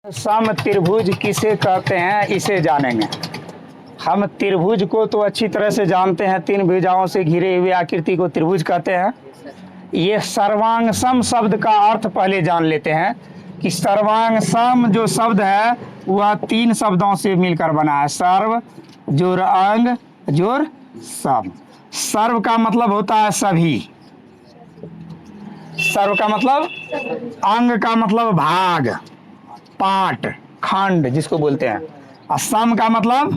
सम त्रिभुज किसे कहते हैं इसे जानेंगे। हम त्रिभुज को तो अच्छी तरह से जानते हैं, तीन भुजाओं से घिरे हुए आकृति को त्रिभुज कहते हैं। ये सर्वांग सम शब्द का अर्थ पहले जान लेते हैं कि सर्वांग सम जो शब्द है वह तीन शब्दों से मिलकर बना है। सर्व जोर अंग जोर सम। सर्व का मतलब होता है सभी, सर्व का मतलब, अंग का मतलब भाग, पार्ट, खंड जिसको बोलते हैं, और सम का मतलब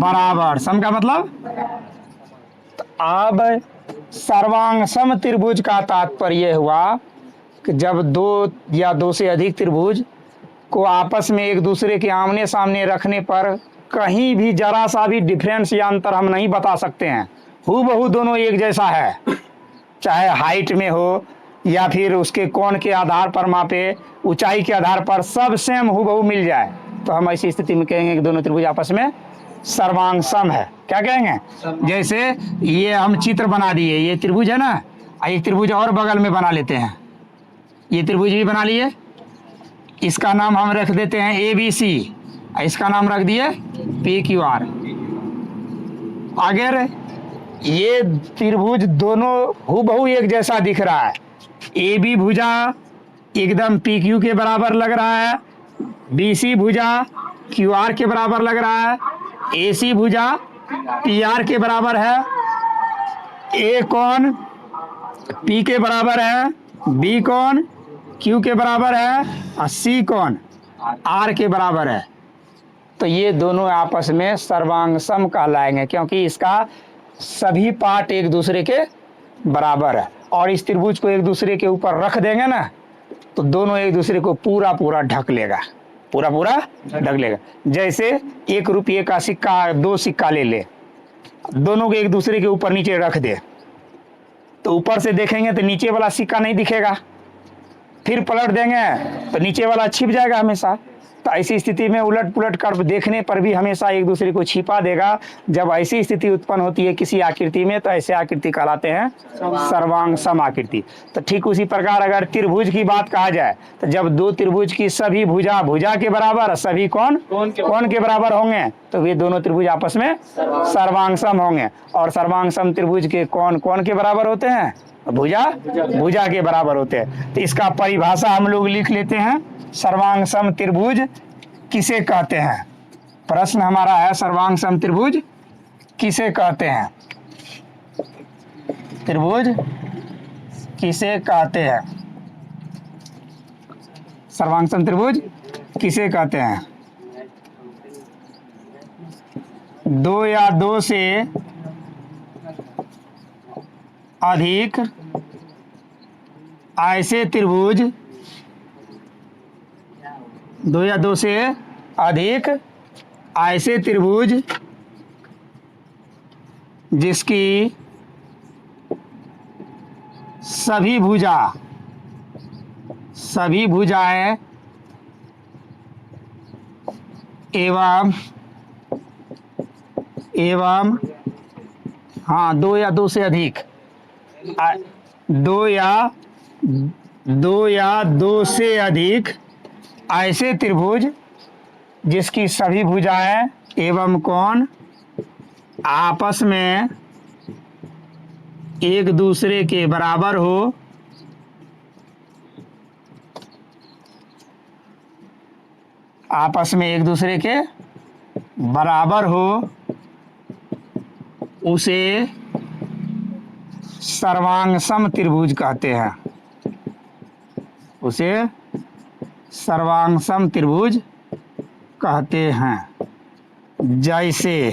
बराबर, सम का मतलब। तो अब सर्वांग सम त्रिभुज का तात्पर्य हुआ कि जब दो या दो से अधिक त्रिभुज को आपस में एक दूसरे के आमने सामने रखने पर कहीं भी जरा सा भी डिफरेंस या अंतर हम नहीं बता सकते हैं, हूबहू दोनों एक जैसा है, चाहे हाइट में हो या फिर उसके कोण के आधार पर मापे, ऊंचाई के आधार पर सब सेम हूबहू मिल जाए, तो हम ऐसी स्थिति में कहेंगे कि दोनों त्रिभुज आपस में सर्वांग सम है। क्या कहेंगे? जैसे ये हम चित्र बना दिए, ये त्रिभुज है ना, एक त्रिभुज और बगल में बना लेते हैं, ये त्रिभुज भी बना लिए, इसका नाम हम रख देते हैं ABC, इसका नाम रख दिए PQR। अगर ये त्रिभुज दोनों हूबहू एक जैसा दिख रहा है, AB भुजा एकदम PQ के बराबर लग रहा है, BC भुजा QR के बराबर लग रहा है, AC भुजा PR के बराबर है, A कोण P के बराबर है, B कोण Q के बराबर है और C कोण R के बराबर है, तो ये दोनों आपस में सर्वांग सम कहलाएंगे, क्योंकि इसका सभी पार्ट एक दूसरे के बराबर है। और इस त्रिभुज को एक दूसरे के ऊपर रख देंगे ना, तो दोनों एक दूसरे को पूरा पूरा ढक लेगा, पूरा पूरा ढक लेगा। जैसे ₹1 का सिक्का, दो सिक्का ले ले, दोनों को एक दूसरे के ऊपर नीचे रख दे, तो ऊपर से देखेंगे तो नीचे वाला सिक्का नहीं दिखेगा, फिर पलट देंगे तो नीचे वाला छिप जाएगा हमेशा। तो ऐसी स्थिति में उलट पुलट कर देखने पर भी हमेशा एक दूसरे को छिपा देगा। जब ऐसी स्थिति उत्पन्न होती है किसी आकृति में, तो ऐसे आकृति कहलाते हैं सर्वांग सम आकृति। तो ठीक उसी प्रकार अगर त्रिभुज की बात कहा जाए, तो जब दो त्रिभुज की सभी भुजा भुजा के बराबर, सभी कोण कोण के बराबर होंगे, तो वे दोनों त्रिभुज आपस में सर्वांग सम होंगे। और सर्वांग सम त्रिभुज के कोण कोण के बराबर होते हैं, भुजा भुजा के बराबर होते हैं। तो इसका परिभाषा हम लोग लिख लेते हैं, सर्वांग सम त्रिभुज किसे कहते हैं। प्रश्न हमारा है, सर्वांग सम त्रिभुज किसे कहते हैं, त्रिभुज किसे कहते हैं, सर्वांग सम त्रिभुज किसे कहते हैं। दो या दो से अधिक ऐसे त्रिभुज, दो या दो से अधिक ऐसे त्रिभुज जिसकी सभी भुजाएं एवं हाँ, दो या दो से अधिक, दो या दो से अधिक ऐसे त्रिभुज जिसकी सभी भुजाएं एवं कोण आपस में एक दूसरे के बराबर हो, आपस में एक दूसरे के बराबर हो, उसे सर्वांग सम त्रिभुज कहते हैं, उसे सर्वांग सम त्रिभुज कहते हैं। जैसे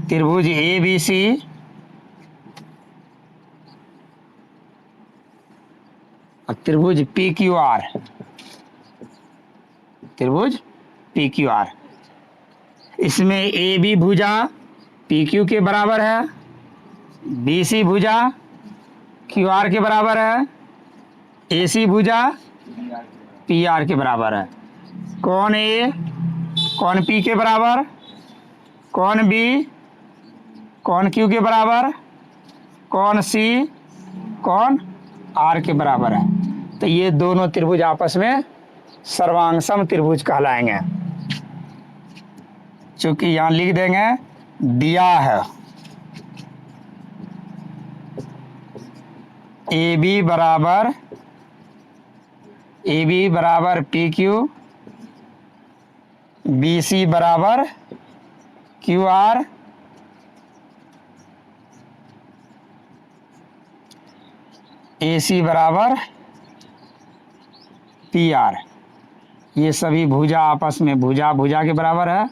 त्रिभुज ABC और त्रिभुज PQR, त्रिभुज PQR, इसमें AB भुजा PQ के बराबर है, BC भुजा QR के बराबर है, AC भुजा PR के बराबर है। कोण A कोण P के बराबर, कोण B कौन क्यू के बराबर, कौन सी, कौन आर के बराबर है। तो ये दोनों त्रिभुज आपस में सर्वांगसम त्रिभुज कहलाएंगे। चूंकि यहां लिख देंगे दिया है ए बी बराबर पी क्यू, बी सी बराबर क्यू आर, ए सी बराबर पी आर। ये सभी भुजा आपस में भुजा भुजा के बराबर है।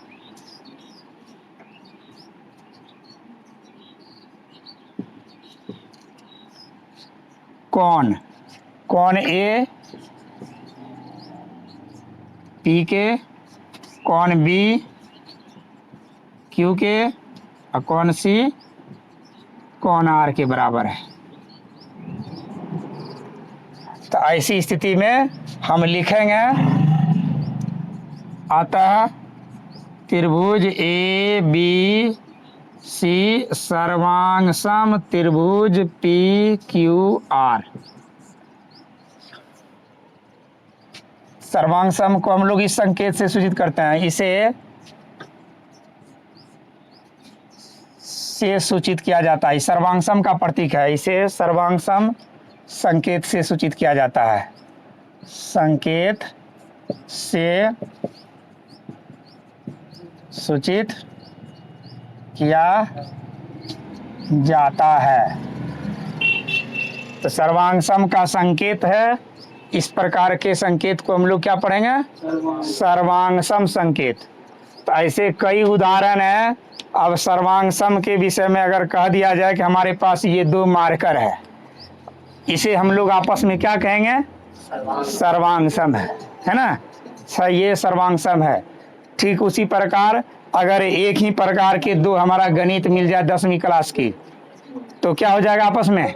कौन, कौन ए पी के, कौन बी क्यू के और कौन सी कौन आर के बराबर है। तो ऐसी स्थिति में हम लिखेंगे अतः त्रिभुज ए बी सी सर्वांगसम त्रिभुज पी क्यू आर। सर्वांगसम को हम लोग इस संकेत से सूचित करते हैं, इसे से सूचित किया जाता है। सर्वांगसम का प्रतीक है, इसे सर्वांगसम संकेत से सूचित किया जाता है। संकेत से सूचित किया जाता है। तो सर्वांगसम का संकेत है, इस प्रकार के संकेत को हम लोग क्या पढ़ेंगे, सर्वांगसम संकेत। तो ऐसे कई उदाहरण हैं। अब सर्वांगसम के विषय में अगर कह दिया जाए कि हमारे पास ये दो मार्कर है, इसे हम लोग आपस में क्या कहेंगे, सर्वांगसम है ना। ये सर्वांगसम है। ठीक उसी प्रकार अगर एक ही प्रकार के दो हमारा गणित मिल जाए 10वीं क्लास की, तो क्या हो जाएगा आपस में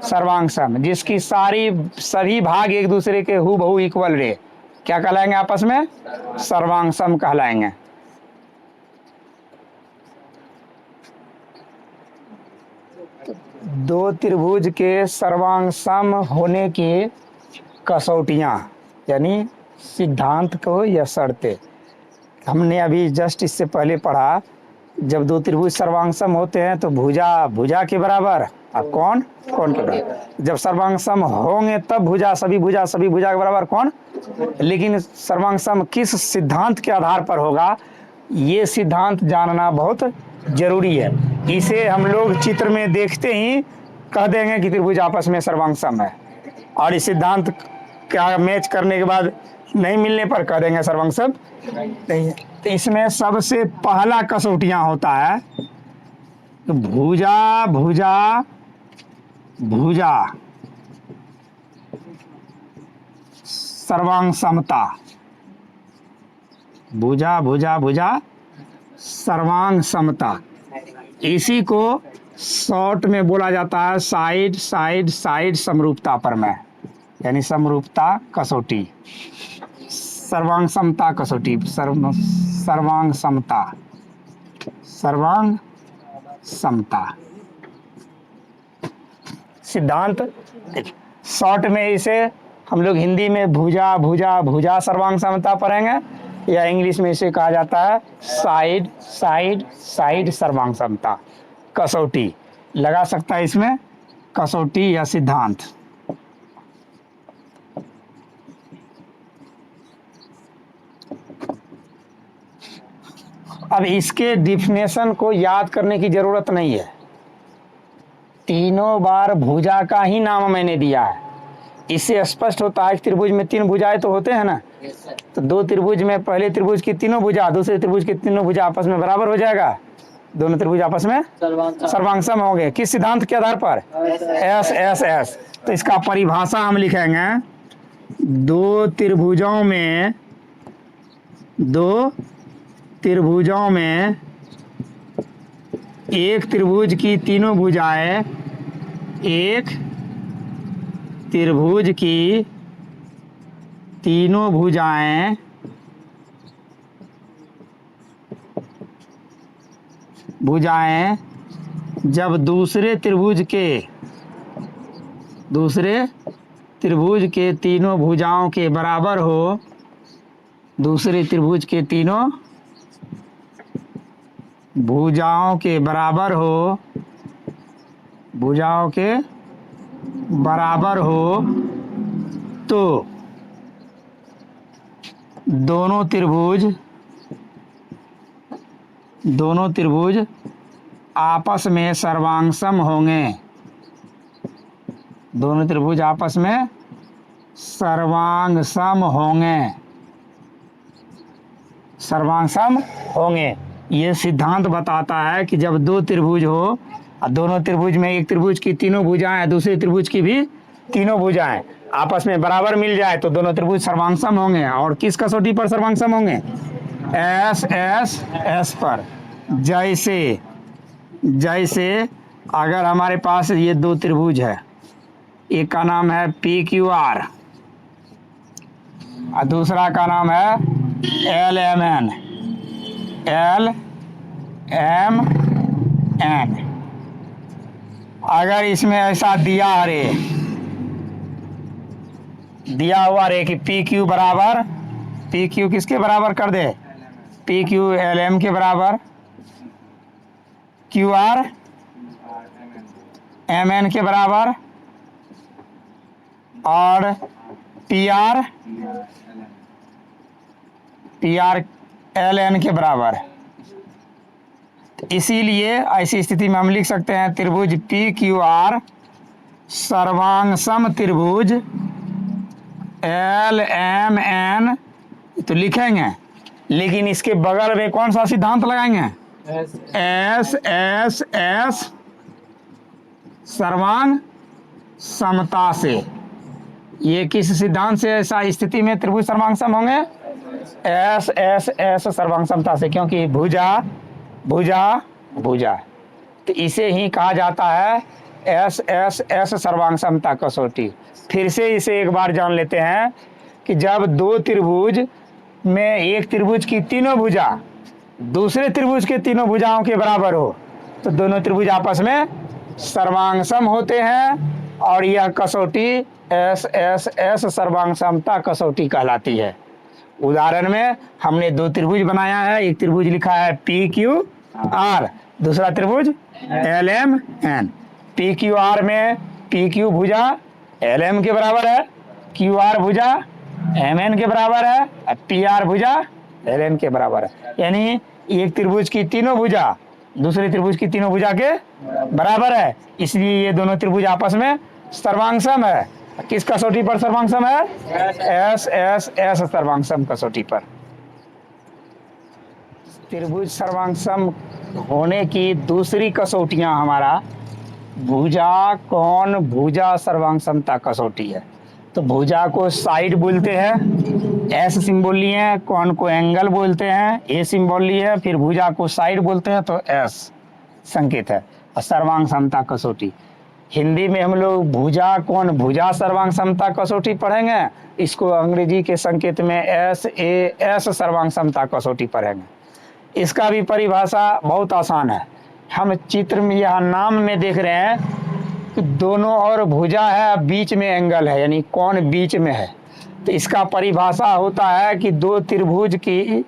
सर्वांगसम, जिसकी सभी भाग एक दूसरे के हूबहू इक्वल रहे, क्या कहलाएंगे आपस में, सर्वांगसम कहलाएंगे। दो त्रिभुज के सर्वांगसम होने की कसौटियां यानी सिद्धांत को या शर्तें हमने अभी जस्ट इससे पहले पढ़ा। जब दो त्रिभुज सर्वांगसम होते हैं तो भुजा भुजा के बराबर और कौन कौन के बराबर। जब सर्वांगसम होंगे तब सभी भुजा के बराबर कौन। लेकिन सर्वांगसम किस सिद्धांत के आधार पर होगा, ये सिद्धांत जानना बहुत जरूरी है। इसे हम लोग चित्र में देखते ही कह देंगे कि त्रिभुज आपस में सर्वांगसम है, और इस सिद्धांत का मैच करने के बाद नहीं मिलने पर कह देंगे सर्वांगसम नहीं है। तो इसमें सबसे पहला कसौटियां होता है तो भुजा भुजा भुजा सर्वांगसमता, भुजा भुजा भुजा सर्वांगसमता। इसी को शॉर्ट में बोला जाता है साइड साइड साइड समरूपता प्रमेय, यानी समरूपता कसौटी, सर्वांगसमता कसौटी, सर्वांगसमता सर्वांगसमता सिद्धांत। शॉर्ट में इसे हम लोग हिंदी में भुजा भुजा भुजा सर्वांगसमता पढ़ेंगे, या इंग्लिश में इसे कहा जाता है साइड साइड साइड सर्वांगसमता। कसौटी लगा सकता है इसमें, कसौटी या सिद्धांत। अब इसके डिफिनेशन को याद करने की जरूरत नहीं है, तीनों बार भुजा का ही नाम मैंने दिया है। इससे स्पष्ट होता है कि त्रिभुज में तीन भुजाएं तो होते हैं ना। तो दो त्रिभुज में पहले त्रिभुज की तीनों भुजा, दूसरे त्रिभुज की तीनों भुजा आपस में बराबर हो जाएगा, दोनों त्रिभुज आपस में सर्वांगसम होंगे। किस सिद्धांत के आधार पर, एस एस एस। तो इसका परिभाषा हम लिखेंगे, दो त्रिभुजों में एक त्रिभुज की तीनों भुजाएं, एक त्रिभुज की तीनों भुजाएं जब दूसरे त्रिभुज के तीनों भुजाओं के बराबर हो, दूसरे त्रिभुज के तीनों भुजाओं के बराबर हो, भुजाओं के बराबर हो तो दोनों त्रिभुज आपस में सर्वांगसम होंगे। दोनों त्रिभुज आपस में सर्वांगसम होंगे। ये सिद्धांत बताता है कि जब दो त्रिभुज हो और दोनों त्रिभुज में एक त्रिभुज की तीनों भुजाएं दूसरे त्रिभुज की भी तीनों भुजाएं आपस में बराबर मिल जाए तो दोनों त्रिभुज सर्वांगसम होंगे। और किस कसौटी पर सर्वांगसम होंगे? एस पर। जैसे अगर हमारे पास ये दो त्रिभुज है, एक का नाम है PQR और दूसरा का नाम है LMN। अगर इसमें ऐसा दिया हुआ रे कि PQ बराबर, PQ किसके बराबर कर दे? PQ LM के बराबर, QR MN के बराबर और PR LN के बराबर। इसीलिए ऐसी स्थिति में हम लिख सकते हैं त्रिभुज PQR सर्वांगसम त्रिभुज LMN, तो लिखेंगे, लेकिन इसके बगल में कौन सा सिद्धांत लगाएंगे? S सर्वांग समता से। ये किस सिद्धांत से ऐसा स्थिति में त्रिभुज सर्वांगसम होंगे? S सर्वांग समता से, क्योंकि भुजा तो इसे ही कहा जाता है S सर्वांग समता कसौटी। फिर से इसे एक बार जान लेते हैं कि जब दो त्रिभुज में एक त्रिभुज की तीनों भुजा दूसरे त्रिभुज के तीनों भुजाओं के बराबर हो तो दोनों त्रिभुज आपस में सर्वांगसम होते हैं और यह कसौटी S सर्वांग समता कसौटी कहलाती है। उदाहरण में हमने दो त्रिभुज बनाया है, एक त्रिभुज लिखा है PQR, दूसरा त्रिभुज LMN। PQR में PQ भुजा LM के बराबर है, QR भुजा MN के बराबर है, PR भुजा LN के बराबर है। यानी एक त्रिभुज की तीनों भुजा दूसरे त्रिभुज की तीनों भुजा के बराबर है, इसलिए ये दोनों त्रिभुज आपस में सर्वांगसम है। किस कसौटी पर सर्वांगसम है? S सर्वांगसम कसौटी पर। त्रिभुज सर्वांगसम होने की दूसरी कसौटियां हमारा भुजा कोण भुजा सर्वांगसमता कसौटी है। तो भुजा को साइड बोलते हैं, S सिंबल लिए हैं, कोण को एंगल बोलते हैं, A सिंबल लिए है, फिर भुजा को साइड बोलते हैं तो S संकेत है। और सर्वांग समता कसौटी, हिंदी में हम लोग भुजा कोण भुजा सर्वांग समता कसौटी पढ़ेंगे, इसको अंग्रेजी के संकेत में SAS सर्वांग समता कसौटी पढ़ेंगे। इसका भी परिभाषा बहुत आसान है। हम चित्र में यहाँ नाम में देख रहे हैं कि दोनों और भुजा है, बीच में एंगल है, यानी कोण बीच में है। तो इसका परिभाषा होता है कि दो त्रिभुज की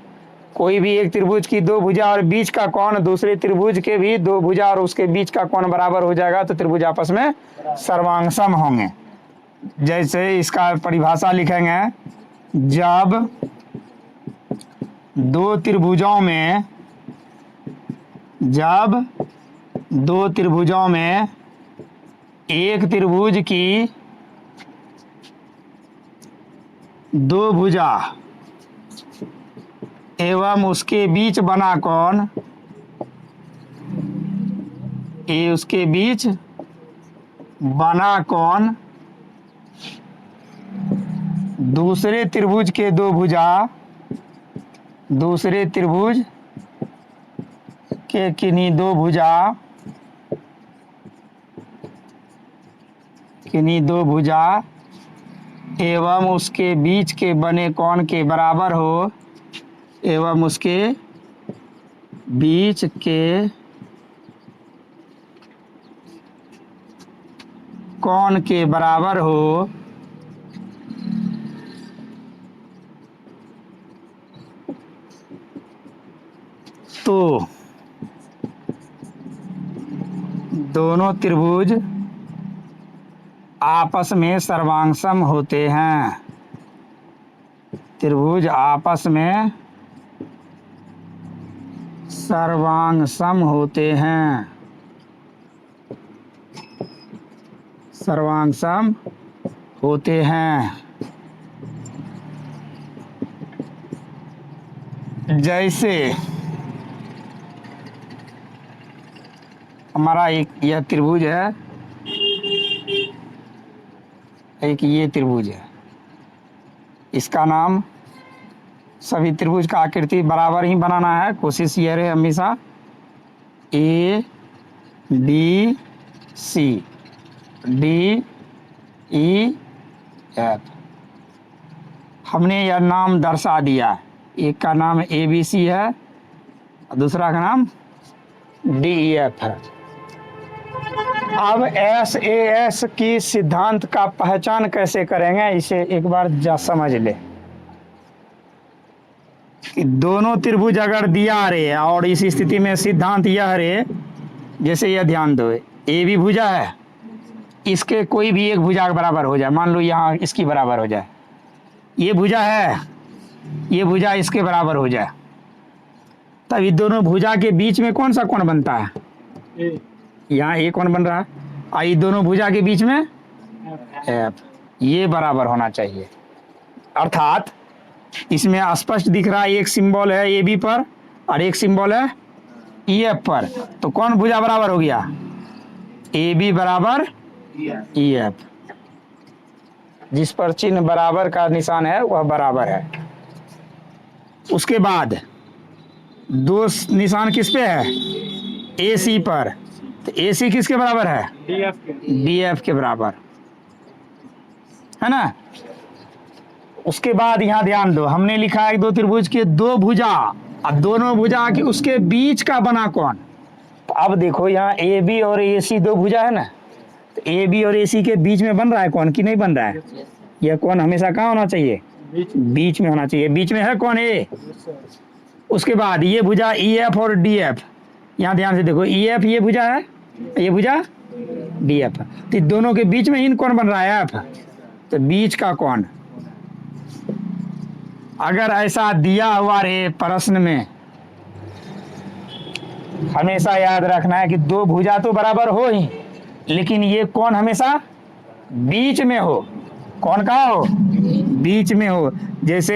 कोई भी एक त्रिभुज की दो भुजा और बीच का कोण दूसरे त्रिभुज के भी दो भुजा और उसके बीच का कोण बराबर हो जाएगा तो त्रिभुज आपस में सर्वांगसम होंगे। जैसे इसका परिभाषा लिखेंगे, जब दो त्रिभुजों में एक त्रिभुज की दो भुजा एवं उसके बीच बना कोण उसके बीच बना कोण दूसरे त्रिभुज के दो भुजा दूसरे त्रिभुज के किन्हीं दो भुजा एवं उसके बीच के बने कोण के बराबर हो एवं उसके बीच के कौन के बराबर हो तो दोनों त्रिभुज आपस में सर्वांगसम होते हैं। त्रिभुज आपस में सर्वांगसम होते हैं। सर्वांगसम होते हैं। जैसे हमारा एक यह त्रिभुज है, एक ये त्रिभुज है, इसका नाम, सभी त्रिभुज का आकृति बराबर ही बनाना है। कोशिश ये रहे हमेशा A B C D E F. हमने यह नाम दर्शा दिया, एक का नाम ए बी सी है और दूसरा का नाम डी ई एफ है। अब एस ए एस की सिद्धांत का पहचान कैसे करेंगे, इसे एक बार जा समझ ले कि दोनों त्रिभुज अगर दिया रहे और इस स्थिति में सिद्धांत यह रहे, जैसे यह ध्यान दो, ए बी भुजा है, इसके कोई भी एक भुजा के बराबर हो जाए, मान लो यहाँ इसकी बराबर हो जाए, ये भुजा है, ये भुजा इसके बराबर हो जाए, तब ये दोनों भुजा के बीच में कौन सा कोण बनता है? यहाँ ए कोण बन रहा है, और ये दोनों भुजा के बीच में एफ, ये बराबर होना चाहिए। अर्थात इसमें स्पष्ट दिख रहा है, एक सिंबल है ए बी पर और एक सिंबल है ई एफ पर, तो कौन भुजा बराबर हो गया? ए बी बराबर ई एफ। जिस पर चिन्ह बराबर का निशान है वह बराबर है। उसके बाद दो निशान किस पे है? ए सी पर, तो ए सी किसके बराबर है? डी एफ के बराबर है ना। उसके बाद यहाँ ध्यान दो, हमने लिखा है दो त्रिभुज के दो भुजा, अब दोनों भुजा के उसके बीच का बना कौन? तो अब देखो यहाँ ए बी और ए सी दो भुजा है ना, तो ए बी और ए सी के बीच में बन रहा है कौन कि नहीं बन रहा है? यह कौन हमेशा कहाँ होना चाहिए? बीच में होना चाहिए। बीच में है कौन? ए। उसके बाद ये भुजा ई एफ और डी एफ, यहाँ ध्यान से देखो, ई एफ ये भुजा है, ये भुजा डी एफ, तो दोनों के बीच में ही कौन बन रहा है? एफ। तो बीच का कौन? अगर ऐसा दिया हुआ रहे प्रश्न में, हमेशा याद रखना है कि दो भुजा तो बराबर हो ही, लेकिन ये कौन हमेशा बीच में हो। कौन कहाँ हो? बीच में हो। जैसे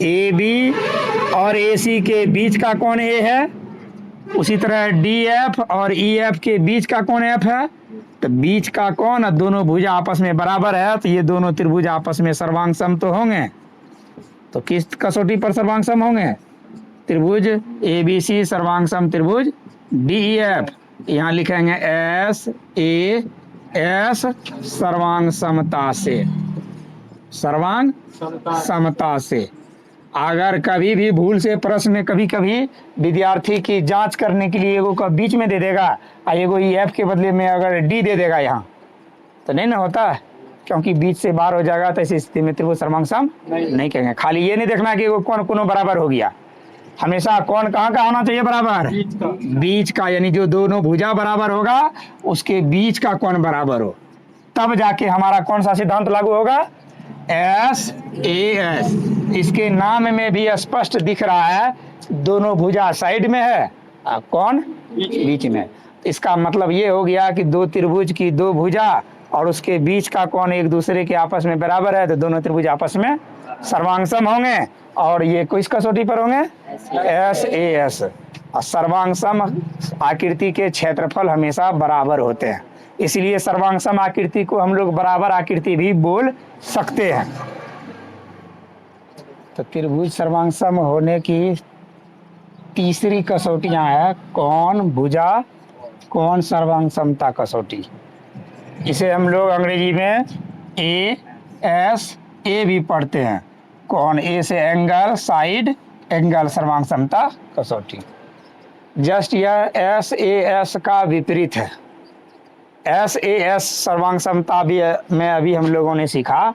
ए बी और ए सी के बीच का कौन ए है, उसी तरह डी एफ और ई एफ के बीच का कौन एफ है, तो बीच का कौन, दोनों भुजा आपस में बराबर है, तो ये दोनों त्रिभुज आपस में सर्वांगसम तो होंगे। तो किस कसौटी पर सर्वांगसम होंगे? त्रिभुज ए बी सी सर्वांगसम त्रिभुज डी ई एफ, यहाँ लिखेंगे एस ए एस सर्वांग समता से, सर्वांग समता से। अगर कभी भी भूल से प्रश्न में कभी कभी विद्यार्थी की जांच करने के लिए एगो का बीच में दे देगा और एगो ई एफ के बदले में अगर डी दे देगा यहाँ, तो नहीं ना होता, क्योंकि बीच से बाहर हो जाएगा, तो इस स्थिति में त्रिभुज सर्वांगसम नहीं कहेंगे। खाली ये नहीं देखना कि वो कौन कोनो बराबर हो गया, हमेशा कौन कहाँ का होना चाहिए? बराबर बीच का, यानी जो दोनों भुजा बराबर होगा उसके बीच का कौन बराबर हो, तब जाके हमारा कौन सा सिद्धांत लागू होगा? S A S. इसके नाम में भी स्पष्ट दिख रहा है, दोनों भुजा साइड में है और कौन बीच में। इसका मतलब ये हो गया कि दो त्रिभुज की दो भुजा और उसके बीच का कौन एक दूसरे के आपस में बराबर है, तो दोनों त्रिभुज आपस में सर्वांगसम होंगे। और ये किस कसौटी पर होंगे? S A S. और सर्वांगसम आकृति के क्षेत्रफल हमेशा बराबर होते हैं, इसलिए सर्वांगसम आकृति को हम लोग बराबर आकृति भी बोल सकते हैं। तो त्रिभुज सर्वांगसम होने की तीसरी कसौटियां है कौन भुजा कौन सर्वांगसमता कसौटी। इसे हम लोग अंग्रेजी में ए एस ए भी पढ़ते हैं। कौन? ए से एंगल, साइड, एंगल सर्वांगसमता कसौटी। जस्ट यह एस ए एस का विपरीत है। एस ए एस सर्वांग समता भी में अभी हम लोगों ने सीखा,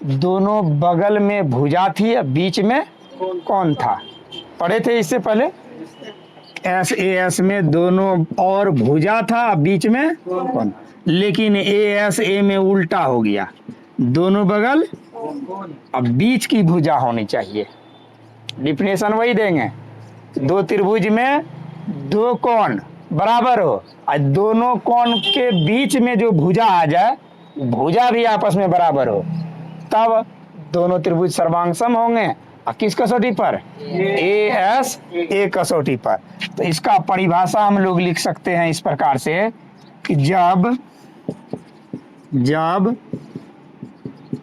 दोनों बगल में भुजा थी, बीच में कौन था, पढ़े थे इससे पहले। एस ए एस में दोनों और भुजा था, बीच में कौन, लेकिन ए एस ए में उल्टा हो गया, दोनों बगल अब बीच की भुजा होनी चाहिए। डिफिनेशन वही देंगे, दो त्रिभुज में दो कोण बराबर हो और दोनों कोण के बीच में जो भुजा आ जाए, भुजा भी आपस में बराबर हो, तब दोनों त्रिभुज सर्वांग सम होंगे। और किस कसौटी पर, ए एस ए कसौटी पर। तो इसका परिभाषा हम लोग लिख सकते हैं इस प्रकार से कि जब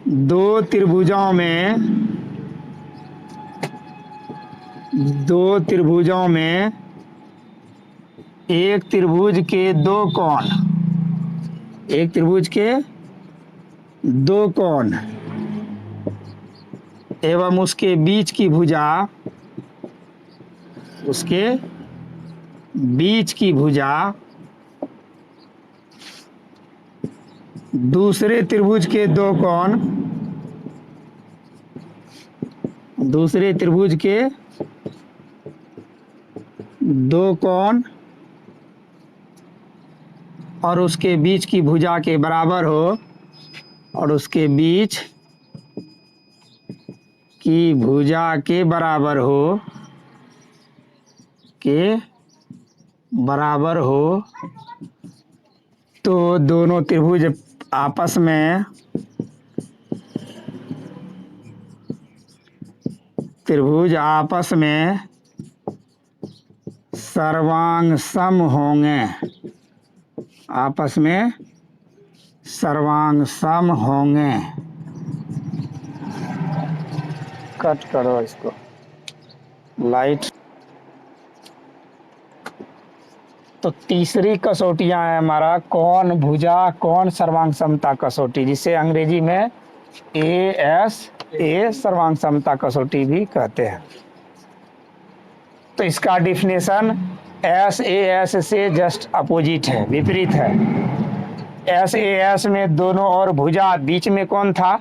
दो त्रिभुजों में एक त्रिभुज के दो कोण एवं उसके बीच की भुजा दूसरे त्रिभुज के दो कोण और उसके बीच की भुजा के बराबर हो, और उसके बीच की भुजा के बराबर हो तो दोनों त्रिभुज आपस में सर्वांग सम होंगे। कट करो इसको, लाइट। तो तीसरी कसौटियां है हमारा कौन भुजा कौन सर्वांग समता कसौटी, जिसे अंग्रेजी में ए सर्वांग समता कसौटी भी कहते हैं। तो इसका डिफिनेशन एस ए एस से जस्ट अपोजिट है, विपरीत है। एस ए एस में दोनों और भुजा बीच में कौन था,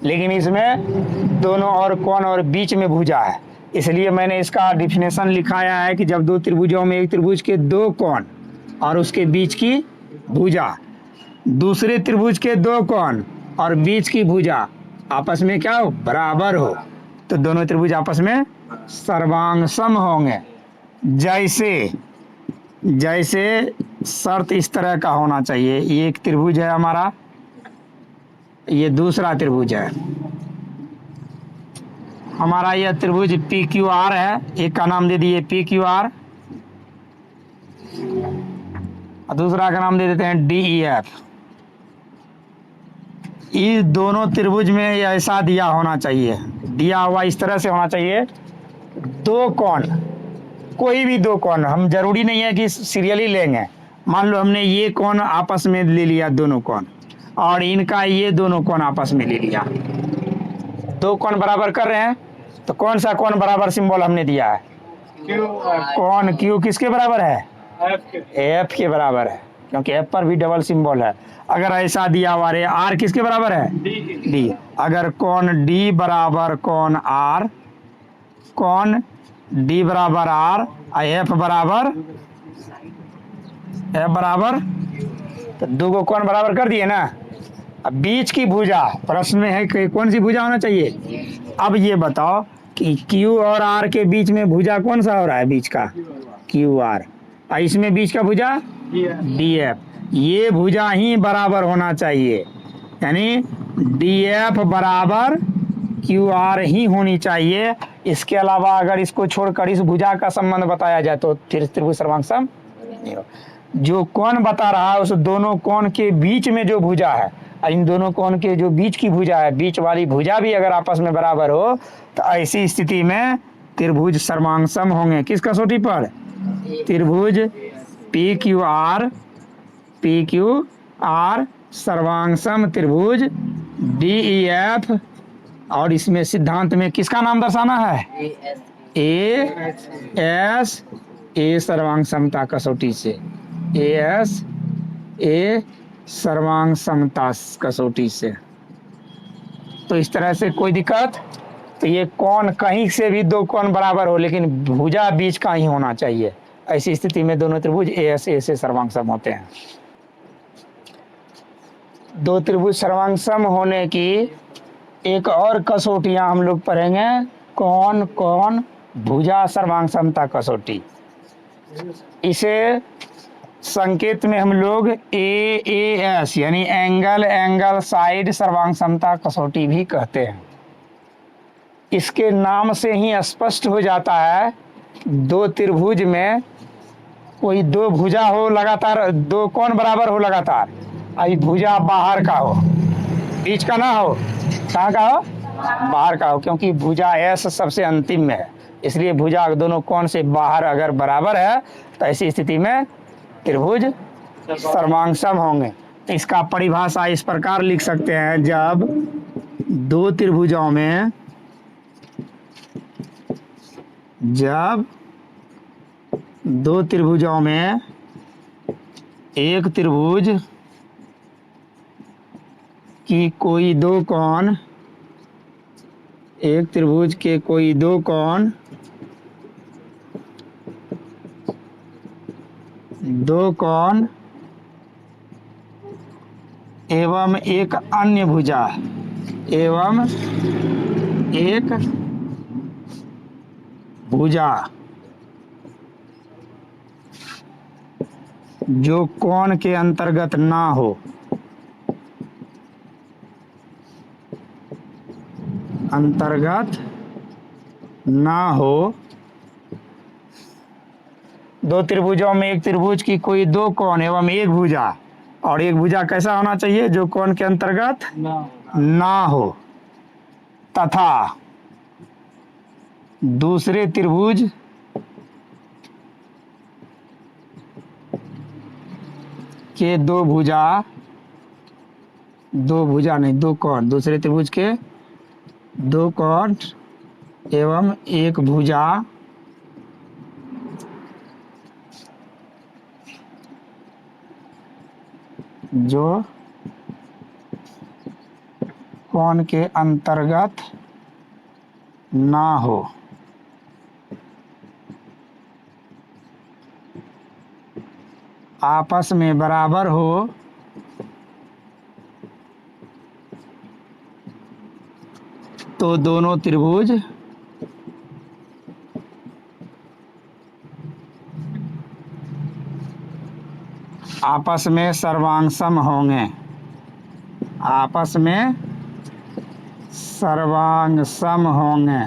लेकिन इसमें दोनों और कोण और बीच में भुजा है, इसलिए मैंने इसका डिफिनेशन लिखाया है कि जब दो त्रिभुजों में एक त्रिभुज के दो कोण और उसके बीच की भुजा दूसरे त्रिभुज के दो कोण और बीच की भुजा आपस में क्या हो, बराबर हो, तो दोनों त्रिभुज आपस में सर्वांग सम होंगे। जैसे शर्त इस तरह का होना चाहिए, ये एक त्रिभुज है हमारा, ये दूसरा त्रिभुज है हमारा, यह त्रिभुज पी क्यू आर है, एक का नाम दे दिए पी क्यू आर और दूसरा का नाम दे देते हैं डी ई एफ। इस दोनों त्रिभुज में ऐसा दिया होना चाहिए, दिया हुआ इस तरह से होना चाहिए, दो कोण, कोई भी दो कोण, हम जरूरी नहीं है कि सीरियली लेंगे। मान लो हमने ये कोण आपस में ले लिया दोनों कोण, और इनका ये दोनों कोण आपस में ले लिया, दो कोण बराबर कर रहे हैं, तो कौन सा कोण बराबर सिंबल हमने दिया है, कोण क्यू किसके बराबर है, एफ के बराबर है, क्योंकि एफ पर भी डबल सिंबल है। अगर ऐसा दिया हुआ है आर किसके बराबर है, डी। अगर कोण डी बराबर कोण आर, कोण डी बराबर आर और एफ बराबर तो दो को कोण बराबर कर दिए ना। अब बीच की भुजा, प्रश्न में है कि कौन सी भुजा होना चाहिए। अब ये बताओ कि क्यू और आर के बीच में भुजा कौन सा हो रहा है, बीच का क्यू आर, और इसमें बीच का भुजा डी एफ, ये भुजा ही बराबर होना चाहिए, यानी डी एफ बराबर क्यू आर ही होनी चाहिए। इसके अलावा अगर इसको छोड़कर इस भुजा का संबंध बताया जाए तो फिर त्रिभुज सर्वांग सम नहीं हो। जो कोण बता रहा है उस दोनों कोण के बीच में जो भुजा है, इन दोनों कोण के जो बीच की भुजा है, बीच वाली भुजा भी अगर आपस में बराबर हो तो ऐसी स्थिति में त्रिभुज सर्वांग सम होंगे। किस कसौटी पर, त्रिभुज पी क्यू आर सर्वांग सम त्रिभुज डी ई एफ, और इसमें सिद्धांत में किसका नाम दर्शाना है, ए एस ए सर्वांग समता कसौटी से, ए एस ए सर्वांग समता कसौटी से। तो इस तरह से कोई दिक्कत, तो ये कोण कहीं से भी दो कोण बराबर हो लेकिन भुजा बीच का ही होना चाहिए, ऐसी स्थिति में दोनों त्रिभुज ए से सर्वांग सम होते हैं। दो त्रिभुज सर्वांग सम होने की एक और कसौटियां हम लोग पढ़ेंगे, कोण कोण भुजा सर्वांग समता कसौटी। इसे संकेत में हम लोग AAS यानी एंगल एंगल साइड सर्वांग समता कसौटी भी कहते हैं। इसके नाम से ही स्पष्ट हो जाता है, दो त्रिभुज में कोई दो भुजा हो लगातार, दो कोण बराबर हो लगातार, अभी भुजा बाहर का हो, बीच का ना हो, कहाँ का हो, बाहर का हो, क्योंकि भुजा S सबसे अंतिम में है, इसलिए भुजा दोनों कोण से बाहर अगर बराबर है तो ऐसी स्थिति में त्रिभुज सर्वांग सम होंगे। तो इसका परिभाषा इस प्रकार लिख सकते हैं, जब दो त्रिभुजों में, जब दो त्रिभुजों में एक त्रिभुज की कोई दो कोण, एक त्रिभुज के कोई दो कोण, दो कोण एवं एक अन्य भुजा, एवं एक भुजा जो कोण के अंतर्गत ना हो, अंतर्गत ना हो, दो त्रिभुजों में एक त्रिभुज की कोई दो कोण एवं एक भुजा, और एक भुजा कैसा होना चाहिए, जो कोण के अंतर्गत ना हो, तथा दूसरे त्रिभुज के दो भुजा नहीं, दो कोण, दूसरे त्रिभुज के दो कोण एवं एक भुजा जो कोण के अंतर्गत ना हो, आपस में बराबर हो, तो दोनों त्रिभुज आपस में सर्वांग सम होंगे, आपस में सर्वांग सम होंगे।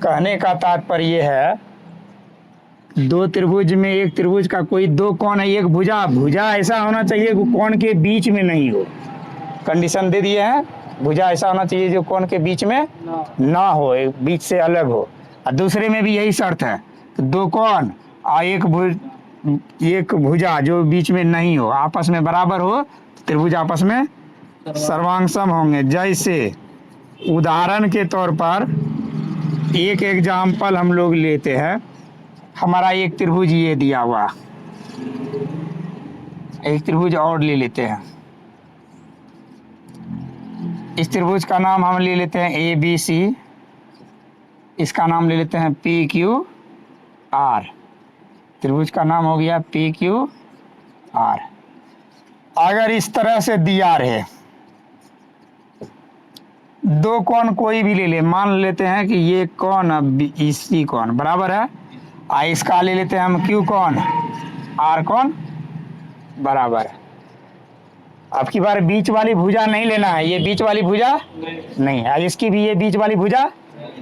कहने का तात्पर्य है, दो त्रिभुज में एक त्रिभुज का कोई दो कोण है, एक भुजा, भुजा ऐसा होना चाहिए कि कोण के बीच में नहीं हो, कंडीशन दे दिए हैं, भुजा ऐसा होना चाहिए जो कोण के बीच में ना हो, एक बीच से अलग हो। और दूसरे में भी यही शर्त है, तो दो कोण और एक भुजा जो बीच में नहीं हो, आपस में बराबर हो, त्रिभुज आपस में सर्वांग सम होंगे। जैसे उदाहरण के तौर पर एक एग्जाम्पल हम लोग लेते हैं, हमारा एक त्रिभुज ये दिया हुआ, एक त्रिभुज और ले लेते हैं, इस त्रिभुज का नाम हम ले लेते हैं ABC, इसका नाम ले लेते हैं PQR, त्रिभुज का नाम हो गया PQR। अगर इस तरह से दिया रहे, दो कोण कोई भी ले ले, मान लेते हैं कि ये कोण इसी कोण बराबर है, इसका ले लेते हैं हम Q कोण, R कोण बराबर है। अब की बार बीच वाली भुजा नहीं लेना है, ये बीच वाली भुजा नहीं है, इसकी भी ये बीच वाली भुजा,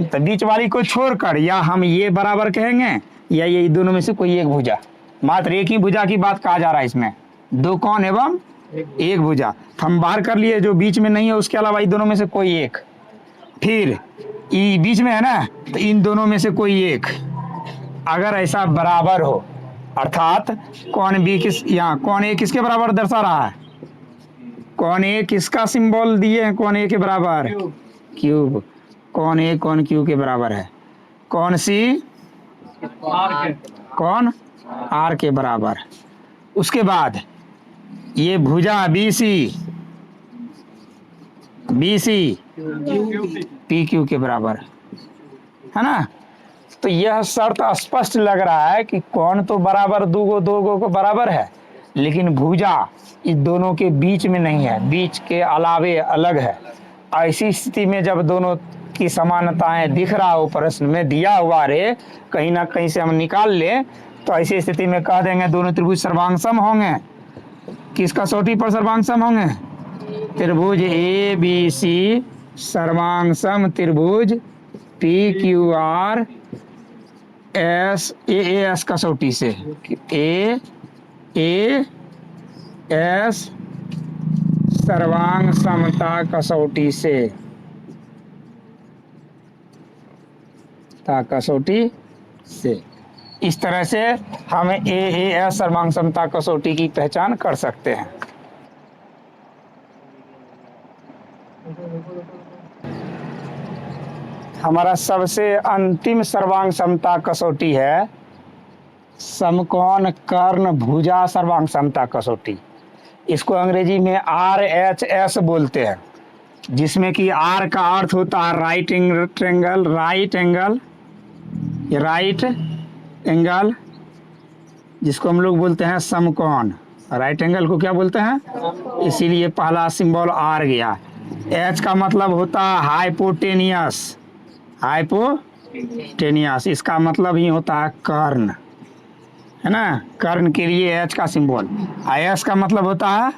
तो बीच वाली को छोड़कर या हम ये बराबर कहेंगे या ये दोनों में से कोई एक भुजा, मात्र एक ही भुजा की बात कहा जा रहा है इसमें, दो कोण एवं एक भुजा, तो हम बाहर कर लिए जो बीच में नहीं है, उसके अलावा इन दोनों में से कोई एक, फिर ये बीच में है ना, तो इन दोनों में से कोई एक अगर ऐसा बराबर हो, अर्थात कोण बी किस, यहाँ कोण ए किसके बराबर दर्शा रहा है, कोण ए किसका सिंबल दिए हैं, कोण ए के बराबर क्यूब, कोण ए कोण क्यू के बराबर है, कोण सी कौन, आर के बराबर। उसके बाद ये भुजा बी सी पी क्यू के बराबर है ना। तो यह शर्त स्पष्ट लग रहा है कि कौन तो बराबर दो को बराबर है, लेकिन भुजा इस दोनों के बीच में नहीं है, बीच के अलावे अलग है। ऐसी स्थिति में जब दोनों की समानताएं दिख रहा हो, प्रश्न में दिया हुआ रे, कहीं ना कहीं से हम निकाल लें, तो ऐसी स्थिति में कह देंगे दोनों त्रिभुज सर्वांगसम होंगे। किस कसौटी पर सर्वांगसम होंगे? त्रिभुज ए बी सी सर्वांगसम त्रिभुज P Q R S S कसौटी से, ए एस सर्वांग समता कसौटी से, कसौटी से। इस तरह से हम ए एस सर्वांग समता कसौटी की पहचान कर सकते हैं। हमारा सबसे अंतिम सर्वांग समता कसौटी है समकोण कर्ण भुजा सर्वांग समता कसौटी। इसको अंग्रेजी में RHS बोलते हैं, जिसमें कि R का अर्थ होता है राइट एंगल, जिसको हम लोग बोलते हैं समकोण। राइट एंगल को क्या बोलते हैं, इसीलिए पहला सिंबल R गया। H का मतलब होता है हाइपोटेनियस, इसका मतलब ही होता है कर्ण, है ना। कर्ण के लिए H का सिंबल। S का मतलब होता है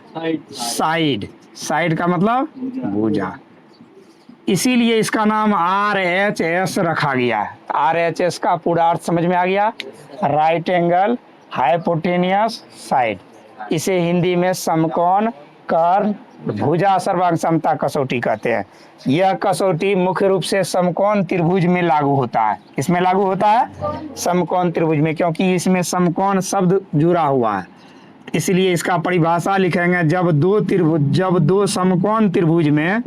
साइड का मतलब भुजा, इसीलिए इसका नाम RHS रखा गया है। RHS का पूरा अर्थ समझ में आ गया, राइट एंगल हाइपोटेनियस साइड। इसे हिंदी में समकोण कर्ण भुजा सर्वांग समता कसौटी कहते हैं। यह कसौटी मुख्य रूप से समकोण त्रिभुज में लागू होता है। इसमें लागू होता है समकोण त्रिभुज में, क्योंकि इसमें समकोण शब्द जुड़ा हुआ है, इसलिए इसका परिभाषा लिखेंगे। जब दो समकोण त्रिभुज में,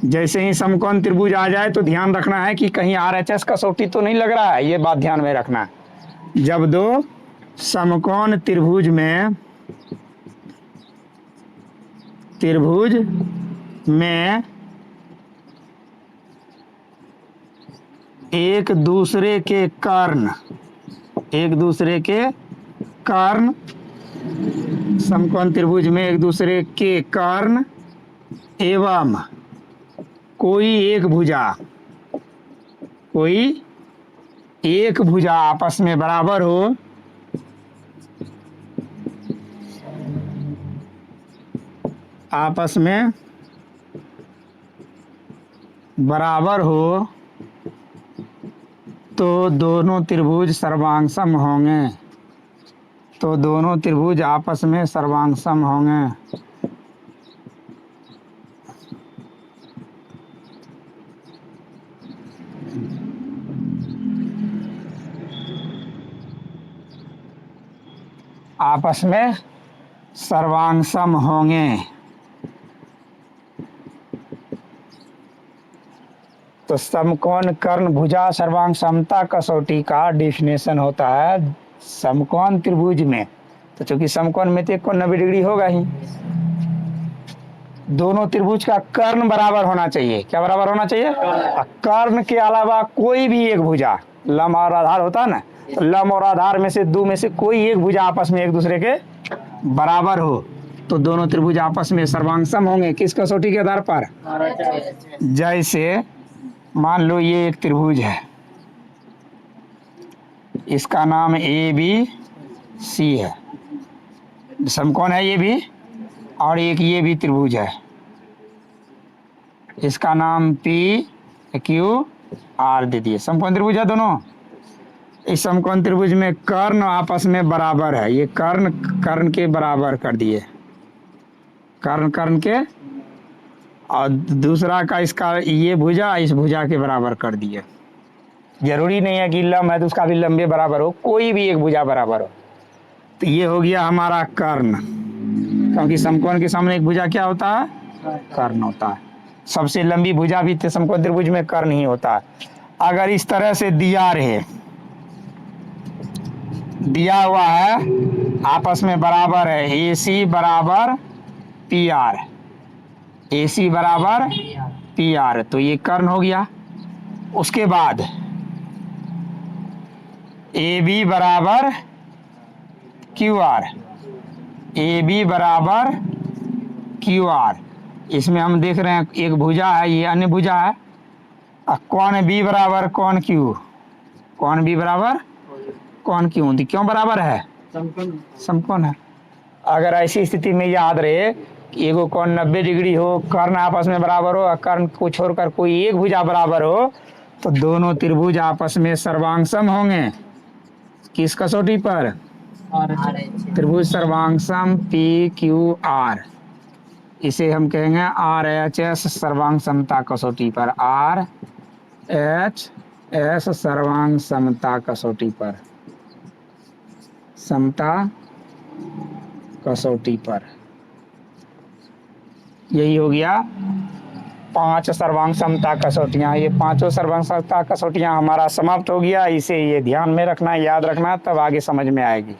जैसे ही समकोण त्रिभुज आ जाए तो ध्यान रखना है कि कहीं RHS कसौटी तो नहीं लग रहा है, ये बात ध्यान में रखना है। जब दो समकोण त्रिभुज में एक दूसरे के कर्ण समकोण त्रिभुज में एक दूसरे के कर्ण एवं कोई एक भुजा आपस में बराबर हो, तो दोनों त्रिभुज सर्वांगसम होंगे, आपस में सर्वांगसम होंगे। आपस में सर्वांगसम होंगे। तो समकोण कर्ण भुजा सर्वांग समता कसौटी का डेफिनेशन होता है समकोण त्रिभुज में, तो चूंकि समकोण में तो एक कोण 90 डिग्री होगा ही, दोनों त्रिभुज का कर्ण बराबर होना चाहिए। क्या बराबर होना चाहिए? कर्ण के अलावा कोई भी एक भुजा, लंब और आधार होता है ना, तो लंब और आधार में से दो में से कोई एक भुजा आपस में एक दूसरे के बराबर हो, तो दोनों त्रिभुज आपस में सर्वांगसम होंगे। किस कसौटी के आधार पर? जैसे मान लो ये एक त्रिभुज है, इसका नाम ABC है, समकोण है ये भी, और एक ये भी त्रिभुज है, इसका नाम PQR दे दिए। समकोण त्रिभुज है दोनों। इस समकोण त्रिभुज में कर्ण आपस में बराबर है, ये कर्ण के बराबर कर दिए, कर्ण के, और दूसरा का इसका ये भुजा इस भुजा के बराबर कर दिए। जरूरी नहीं है कि लंब है तो उसका भी लंबे बराबर हो, कोई भी एक भुजा बराबर हो। तो ये हो गया हमारा कर्ण, क्योंकि समकोण के सामने एक भुजा क्या होता है? कर्ण होता है। सबसे लंबी भुजा भी समकोण त्रिभुज में कर्ण ही होता है। अगर इस तरह से दिया रहे दिया हुआ है आपस में बराबर है, ए सी बराबर पी आर, ए सी बराबर पी आर, तो ये कर्ण हो गया। उसके बाद ए बी बराबर क्यू आर, ए बी बराबर क्यू आर, इसमें हम देख रहे हैं एक भुजा है, ये अन्य भुजा है। कौन बी बराबर कौन क्यू, कौन बी बराबर कौन क्यू, तो क्यों बराबर है, समकोण है। अगर ऐसी स्थिति में याद रहे कि एगो कोण 90 डिग्री हो, कर्ण आपस में बराबर हो और कर्ण को छोड़कर कोई एक भुजा बराबर हो, तो दोनों त्रिभुज आपस में सर्वांगसम होंगे। किस कसौटी पर, त्रिभुज सर्वांगसम पी क्यू आर, इसे हम कहेंगे आर एच एस सर्वांग समता कसौटी पर, आर एच एस सर्वांग समता कसौटी पर, समता कसौटी पर। यही हो गया 5 सर्वांग समता कसौटियाँ। ये पांचों सर्वांग समता कसौटियाँ हमारा समाप्त हो गया। इसे ये ध्यान में रखना, याद रखना, तब आगे समझ में आएगी।